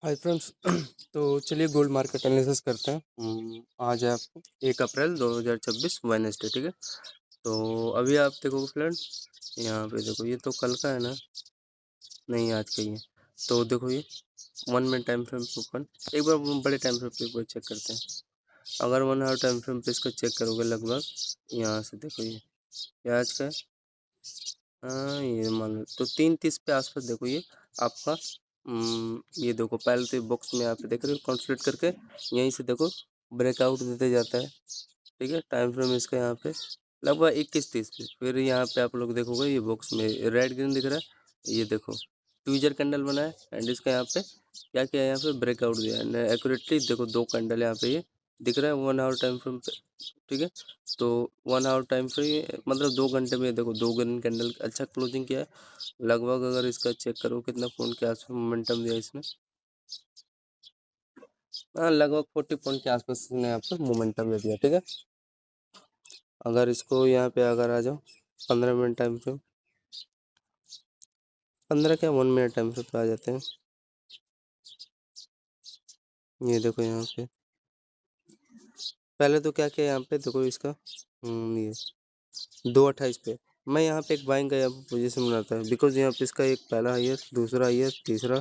Hi friends. तो चलिए gold market analysis करते हैं। आज है आपको 1 अप्रैल 2026 वेडनेसडे, ठीक है। तो अभी आप देखोगे फ्रेंड, यहाँ पे देखो, ये तो कल का है ना, नहीं आज का ही है। तो देखो ये 1 मिनट टाइम फ्रेम पे ओपन, एक बार बड़े टाइम फ्रेम पे एक बार चेक करते हैं। अगर 1 आवर टाइम फ्रेम पे इसका चेक करोगे, लगभग यहाँ से देखो ये आज का है। हाँ, ये मान लो तो 3:30 पे आसपास देखो ये आपका ये देखो, पहले तो बॉक्स में यहाँ पे देख रहे हो कंसोलिडेट करके यहीं से देखो ब्रेकआउट देते जाता है, ठीक है। टाइम फ्रेम इसका यहाँ पे लगभग 21:30 पे, फिर यहाँ पे आप लोग देखोगे ये बॉक्स में रेड ग्रीन दिख रहा है, ये देखो ट्विजर कैंडल बना है एंड इसका यहाँ पे क्या किया है, यहाँ पे ब्रेकआउट दिया है एक्यूरेटली। देखो 2 कैंडल यहाँ पे ये दिख रहा है 1 आवर टाइम फ्रेम पे, ठीक है। तो 1 आवर टाइम फ्रेम मतलब 2 घंटे में देखो 2 ग्रीन कैंडल अच्छा क्लोजिंग किया है। लगभग अगर इसका चेक करो कितना पॉइंट के आसपास मोमेंटम दिया इसने, हाँ लगभग 40 पॉइंट के आसपास इसने यहाँ पर मोमेंटम दे दिया, ठीक है। अगर इसको यहाँ पे अगर आ जाओ 15 मिनट टाइम फ्रेम, 15 क्या 1 मिनट टाइम फ्रेम पे आ जाते हैं। ये देखो यहाँ पे पहले तो क्या किया यहाँ पे देखो इसका ये 2:28 पे मैं यहाँ पे एक बाइंग का यहाँ पे पोजीशन बनाता है, बिकॉज यहाँ पे इसका एक पहला हाईयर, दूसरा हाईयर, तीसरा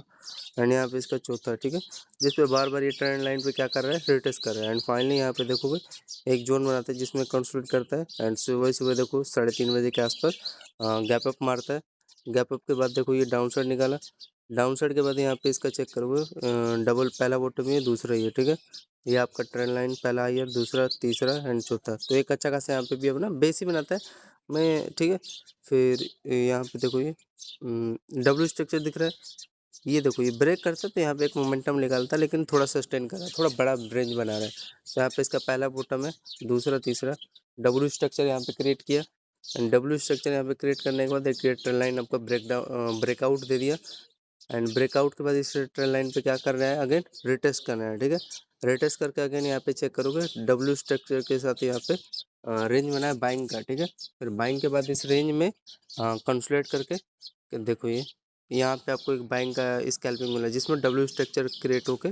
एंड यहाँ पे इसका चौथा, ठीक है। जिस पे बार बार ये ट्रेंड लाइन पे क्या कर रहा है, रिटेस्ट कर रहा है एंड फाइनली यहाँ पे देखोगे एक जोन बनाता है जिसमें कंसोलिडेट करता है एंड सुबह सुबह देखो 3:30 बजे के आसपास गैप अप मारता है। गैप अप के बाद देखो ये डाउन साइड निकाला, डाउन साइड के बाद यहाँ पे इसका चेक करोगे डबल पहला बॉटम ये दूसरा ये, ठीक है। ये आपका ट्रेंड लाइन पहला ईयर, दूसरा, तीसरा एंड चौथा, तो एक अच्छा खासा यहाँ पे भी अपना बेस ही बनाता है मैं, ठीक है। फिर यहाँ पे देखो ये डब्ल्यू स्ट्रक्चर दिख रहा है, ये देखो ये ब्रेक करता है तो यहाँ पे एक मोमेंटम निकालता है, लेकिन थोड़ा सस्टेन कर रहा है, थोड़ा बड़ा रेंज बना रहा है। तो यहाँ पे इसका पहला बॉटम है, दूसरा, तीसरा, डब्ल्यू स्ट्रक्चर यहाँ पे क्रिएट किया एंड डब्ल्यू स्ट्रक्चर यहाँ पे क्रिएट करने के बाद एक ट्रेंड लाइन आपका ब्रेकआउट दे दिया एंड ब्रेकआउट के बाद इस ट्रेंड लाइन पे क्या कर रहा है, अगेन रिटेस्ट करना है, ठीक है। रिटेस्ट करके अगेन यहाँ पे चेक करोगे डब्ल्यू स्ट्रक्चर के साथ यहाँ पे रेंज बना है बाइंग का, ठीक है। फिर बाइंग के बाद इस रेंज में कंसोलिडेट करके देखो ये यहाँ पे आपको एक बाइंग का स्कैल्पिंग मिला जिसमें डब्ल्यू स्ट्रक्चर क्रिएट होके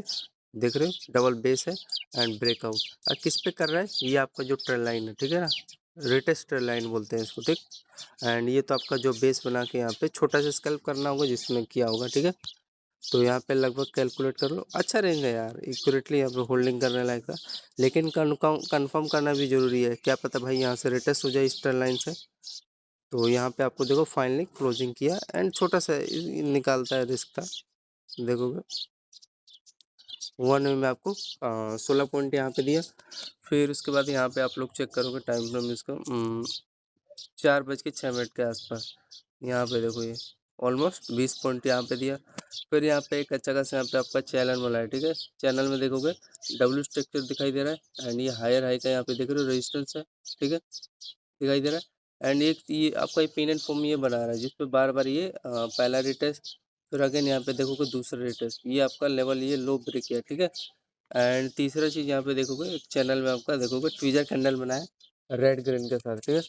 देख रहे हो डबल बेस है एंड ब्रेकआउट। और किस पे कर रहा है, ये आपका जो ट्रेंड लाइन है, ठीक है ना, रिटेस्ट ट्रेंड लाइन बोलते हैं इसको, ठीक। एंड ये तो आपका जो बेस बना के यहाँ पे छोटा सा स्कैल्प करना होगा जिसमें किया होगा, ठीक है। तो यहाँ पे लगभग कैलकुलेट कर लो, अच्छा रेंज है यार, एक्यूरेटली यहाँ पे होल्डिंग करने लायक था। लेकिन कंफर्म करना भी जरूरी है, क्या पता भाई यहाँ से रिटेस्ट हो जाए इस ट्रेंड लाइन से। तो यहाँ पे आपको देखो फाइनली क्लोजिंग किया एंड छोटा सा निकालता है रिस्क था, देखोगे 1 में आपको 16 पॉइंट यहाँ पे दिया। फिर उसके बाद यहाँ पे आप लोग चेक करोगे टाइम फ्रेम इसका 4:06 के आसपास, यहाँ पे देखो ये ऑलमोस्ट 20 पॉइंट यहाँ पे दिया। फिर यहाँ पे एक अच्छा खासा यहाँ पे आपका चैनल वाला है, ठीक है। चैनल में देखोगे डब्ल्यू स्ट्रक्चर दिखाई दे रहा है एंड ये हायर हाई का यहाँ पे देख रहे हो रेजिस्टेंस है, ठीक है, दिखाई दे रहा है। एंड एक ये आपका ये पेन एंड फॉर्म ये बना रहा है जिसपे बार बार ये पहला रिटेस्ट, फिर अगेन यहाँ पे देखोगे दूसरा रिटेस्ट, ये आपका लेवल ये लो ब्रेक किया, ठीक है। एंड तीसरा चीज़ यहाँ पे देखोगे एक चैनल में आपका देखोगे ट्विजर कैंडल बना है रेड ग्रीन के साथ, ठीक है।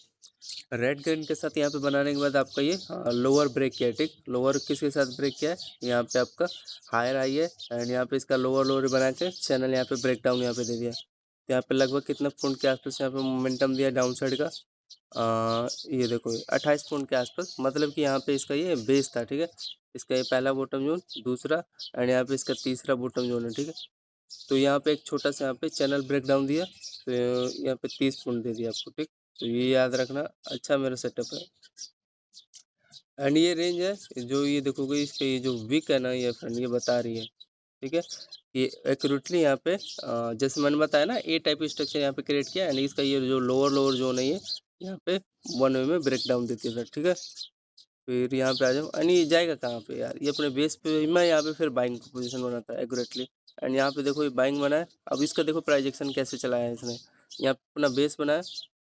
रेड ग्रीन के साथ यहाँ पे बनाने के बाद आपका ये लोअर ब्रेक किया है, ठीक। लोअर किसके साथ ब्रेक किया है, यहाँ पे आपका हायर आई है एंड यहाँ पे इसका लोअर लोअर बना के चैनल यहाँ पे ब्रेक डाउन यहाँ पे दे दिया। तो यहाँ पे लगभग कितना पॉइंट के आसपास यहाँ पे मोमेंटम दिया डाउन साइड का, ये देखो 28 पॉइंट के आसपास, मतलब कि यहाँ पे इसका ये बेस था, ठीक है। इसका ये पहला बॉटम जोन, दूसरा एंड यहाँ पे इसका तीसरा बॉटम जोन है, ठीक है। तो यहाँ पे एक छोटा सा यहाँ पे चैनल ब्रेक डाउन दिया, तो यहाँ पे 30 पॉइंट दे दिया आपको, ठीक। तो ये याद रखना, अच्छा मेरा सेटअप है। एंड ये रेंज है जो ये देखोगे इसके ये जो विक है ना ये फ्रेंड ये बता रही है, ठीक है। ये एक्यूरेटली यहाँ पे जैसे मैंने बताया ना ए टाइप स्ट्रक्चर यहाँ पे क्रिएट किया एंड इसका ये जो लोअर लोअर जोन है ये यहाँ पे 1 वे में ब्रेक डाउन देती है, ठीक है। फिर यहाँ पे आ जाओ एंड ये जाएगा कहाँ पे यार, ये अपने बेस पे मैं यहाँ पे फिर बाइंग की पोजीशन बनाता है एक्यूरेटली एंड यहाँ पे देखो ये बाइंग बना है। अब इसका देखो प्राइजेक्शन कैसे चलाया है इसने, यहाँ पे अपना बेस बनाया,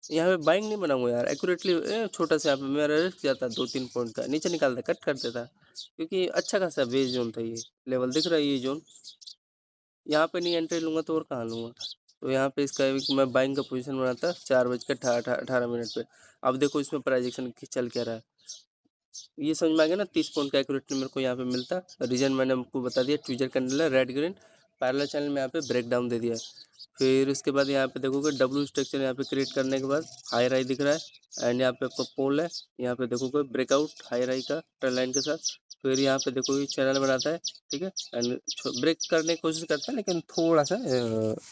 यहाँ पे बाइंग नहीं बनाऊंगा यार एक्यूरेटली, छोटा सा यहाँ पे मेरा रिस्क जाता 2-3 पॉइंट का, नीचे निकालता कट कर देता, क्योंकि अच्छा खासा बेस जोन था, ये लेवल दिख रहा है ये जोन, यहाँ पे नहीं एंट्री लूंगा तो और कहाँ लूंगा। तो यहाँ पे इसका मैं बाइंग का पोजीशन बनाता 4:18 पे। अब देखो इसमें प्राइजेक्शन चल क्या रहा है, ये समझ में आ गया ना, 30 पॉइंट का एक्यूरेटली मेरे को यहाँ पे मिलता। रीजन मैंने आपको बता दिया, ट्विजर कैंडल है, रेड ग्रीन पैरेलल चैनल में यहाँ पे ब्रेक डाउन दे दिया है। फिर उसके बाद यहाँ पे देखोगे डब्ल्यू स्ट्रक्चर यहाँ पे क्रिएट करने के बाद हाई राई दिख रहा है, एंड यहाँ पे आपका पोल है, यहाँ पे देखोगे ब्रेकआउट हाई राई का ट्रेंड लाइन के साथ। फिर यहाँ पे देखोगे चैनल बनाता है, ठीक है, एंड ब्रेक करने की कोशिश करता है लेकिन थोड़ा सा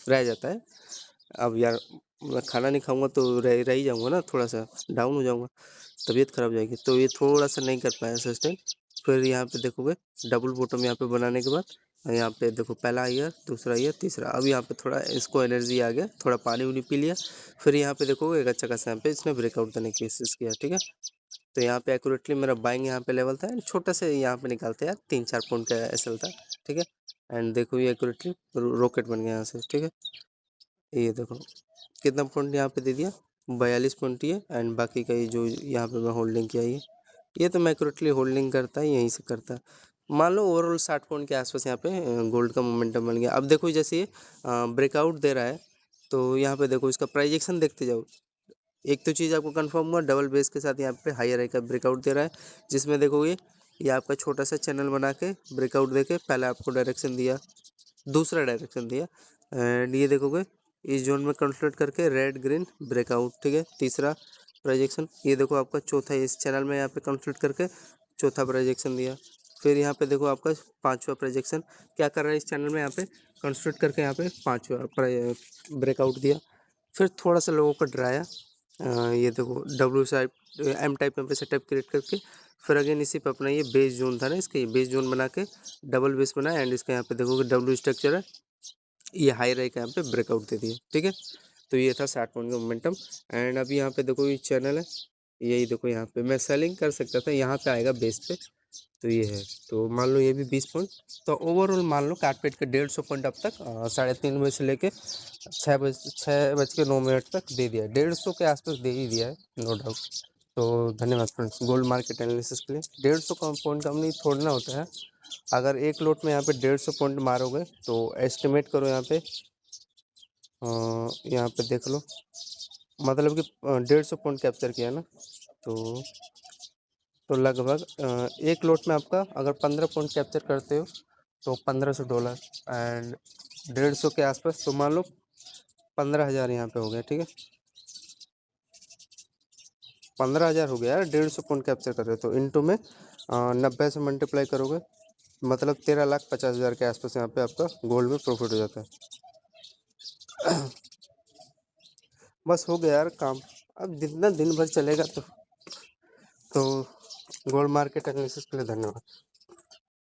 रह जाता है। अब यार मैं खाना नहीं खाऊंगा तो रह ही जाऊंगा ना, थोड़ा सा डाउन हो जाऊंगा, तबीयत खराब हो जाएगी, तो ये थोड़ा सा नहीं कर पाया सस्टेन। फिर यहाँ पे देखोगे डबल बॉटम यहाँ पे बनाने के बाद यहाँ पे देखो पहला ईयर, दूसरा ईयर, तीसरा, अब यहाँ पे थोड़ा इसको एनर्जी आ गया, थोड़ा पानी उनी पी लिया। फिर यहाँ पे देखोगे एक अच्छा खासा यहाँ पे इसने ब्रेकआउट देने की कोशिश किया, ठीक है। तो यहाँ पे एक्यूरेटली मेरा बाइंग यहाँ पे लेवल था, छोटा से यहाँ पे निकालते यार 3-4 पॉइंट का एसएल था, ठीक है। एंड देखो ये एक्यूरेटली रॉकेट बन गया यहाँ से, ठीक है। ये देखो कितना पॉइंट यहाँ पे दे दिया, 42 पॉइंट ये, एंड बाकी का ये जो यहाँ पे मैं होल्डिंग किया ये तो मैं एक्यूरेटली होल्डिंग करता है, यहीं से करता है। मान लो ओवरऑल 60 पॉइंट के आसपास यहाँ पे गोल्ड का मोमेंटम बन गया। अब देखो जैसे ये ब्रेकआउट दे रहा है, तो यहाँ पे देखो इसका प्राइस एक्शन देखते जाओ। एक तो चीज़ आपको कंफर्म हुआ, डबल बेस के साथ यहाँ पे हायर हाई का ब्रेकआउट दे रहा है, जिसमें देखोगे ये आपका छोटा सा चैनल बना के ब्रेकआउट दे के पहले आपको डायरेक्शन दिया, दूसरा डायरेक्शन दिया, एंड ये देखोगे इस जोन में कंसल्ट करके रेड ग्रीन ब्रेकआउट, ठीक है, तीसरा प्रोजेक्शन। ये देखो आपका चौथा, इस चैनल में यहाँ पे कंसल्ट करके चौथा प्रोजेक्शन दिया। फिर यहाँ पे देखो आपका पांचवा प्रोजेक्शन क्या कर रहा है, इस चैनल में यहाँ पे कंसल्ट करके यहाँ पे पांचवा ब्रेकआउट दिया। फिर थोड़ा सा लोगों को डराया, ये देखो डब्ल्यू टाइप एम टाइप में से टाइप क्रिएट करके फिर अगेन इसी पे अपना ये बेस जोन था ना, इसका ये बेस जोन बना के डबल बेस बनाया, एंड इसका यहाँ पे देखोगे डब्ल्यू स्ट्रक्चर है, ये हाई राई का यहाँ पे ब्रेकआउट दे दिया, ठीक है। तो ये था 60 पॉइंट का मोमेंटम। एंड अभी यहाँ पे देखो ये चैनल है, यही देखो यहाँ पे मैं सेलिंग कर सकता था, यहाँ पे आएगा बेस पे, तो ये है। तो मान लो ये भी 20 पॉइंट, तो ओवरऑल मान लो कारपेट के 150 पॉइंट अब तक 3:30 बजे से लेके 6:09 तक दे दिया है, 150 के आसपास दे ही दिया है, नो डाउट। तो धन्यवाद फ्रेंड्स गोल्ड मार्केट एनालिसिस के लिए। 150 का पॉइंट कम नहीं छोड़ना होता है। अगर एक लोट में यहाँ पे 150 पॉइंट मारोगे तो एस्टिमेट करो यहाँ पे यहाँ पे देख लो, मतलब कि 150 पॉइंट कैप्चर किया ना, तो लगभग एक लोट में आपका अगर 15 पॉइंट कैप्चर करते हो तो $1500, एंड 150 के आसपास, तो मान लो 15,000 यहाँ पे हो गया, ठीक है। 15,000 हो गया यार, 150 पॉइंट कैप्चर कर रहे हो तो इंटू में 90 से मल्टीप्लाई करोगे, मतलब 13,50,000 के आसपास यहाँ पे आपका गोल्ड में प्रॉफिट हो जाता है। बस हो गया यार काम। अब जितना दिन भर चलेगा तो गोल्ड मार्केट एनालिसिस के लिए धन्यवाद।